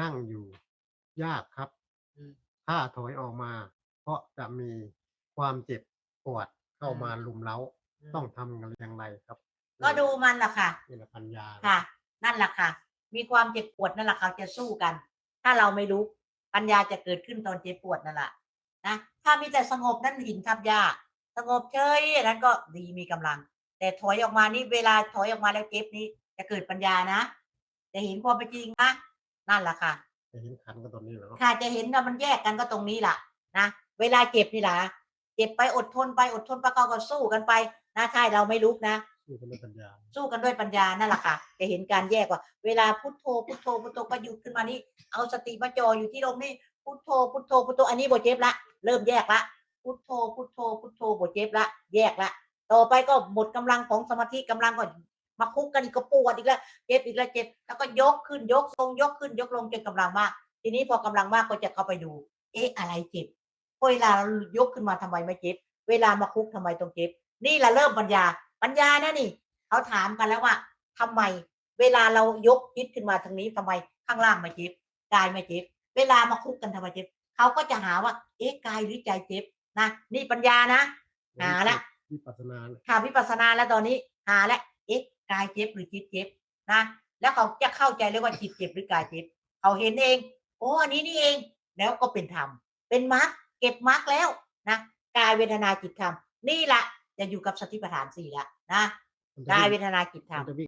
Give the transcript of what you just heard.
นั่งอยู่ยากครับอืมถ้าถอยออกมาเพราะจะมีความเจ็บปวดอืเข้ามมารุมเร้าอืมต้องทำอย่างไรครับก็ดูมันล่ะค่ะ นี่แหละปัญญานะค่ะครับนั่นแหละค่ะมีความเจ็บปวดนั่นแหละเขาจะสู้กันถ้าเราไม่ลุกปัญญาจะเกิดขึ้นตอนเจ็บปวดนั่นแหละนะถ้ามีแต่สงบนั่นหินทับหญ้าสงบเฉยอันนั้นก็ดีมีกำลังแต่ถอยออกมานี่เวลาถอยออกมาแล้วเจ็บนี้จะเกิดปัญญานะจะเห็นความเป็นจริงนะนั่นแหละค่ะ จะเห็นขันกันตอนนี้เหรอเนาะค่ะจะเห็นว่ามันแยกกันก็ตรงนี้ล่ะนะเวลาเจ็บนี่ล่ะเจ็บไปอดทนไปอดทนไปเขาก็สู้กันไปนะใช่เราไม่ลุกนะสู้กันด้วยปัญญาสู้กันด้วยปัญญานั่นแหละค่ะจะเห็นการแยกว่าเวลาพุทโธพุทโธพุทโธก็หยุดขึ้นมานี่เอาสติมาจ่ออยู่ที่ลมนี่พุทโธพุทโธพุทโธอันนี้บ่เจ็บแล้วเริ่มแยกแล้วพุทโธพุทโธพุทโธบ่เจ็บแล้วแยกแล้วต่อไปก็หมดกำลังของสมาธิกำลังก็มาคุกกันอีกก็ปวดอีกแล้วเจ็บอีกแล้วเจ็บแล้วก็ยกขึ้นยกทรงยกขึ้นยกลงจนกำลังมาก ทีนี้พอกำลังมากก็จะเข้าไปดู เอ๊ะอะไรเจ็บเวลาเรายกขึ้นมาทำไมไม่เจ็บ เวลามาคุกทำไมต้องเจ็บ นี่แหละเริ่มปัญญา ปัญญานะนี่เขาถามกันแล้วว่าทำไมเวลาเรายกยึดขึ้นมาทางนี้ทำไมข้างล่างไม่เจ็บกายไม่เจ็บ เวลามาคุกกันทำไมเจ็บเขาก็จะหาว่าเอ๊ะกายหรือใจเจ็บนะนี่ปัญญานะหาละวิปัสสนาค่ะวิปัสสนาแล้วตอนนี้หาแล้วเอ๊ะกายเจ็บหรือจิตเจ็บนะแล้วเขาจะเข้าใจเลยว่าจิตเจ็บหรือกายเจ็บเขาเห็นเองโอ้อันนี้นี่เองแล้วก็เป็นธรรมเป็นมรรคเก็บมรรคแล้วนะกายเวทนาจิตธรรมนี่แหละจะอยู่กับสติปัฏฐานสี่แล้วนะมันจะวิ่งกายเวทนาจิตธรรมมันจะวิ่ง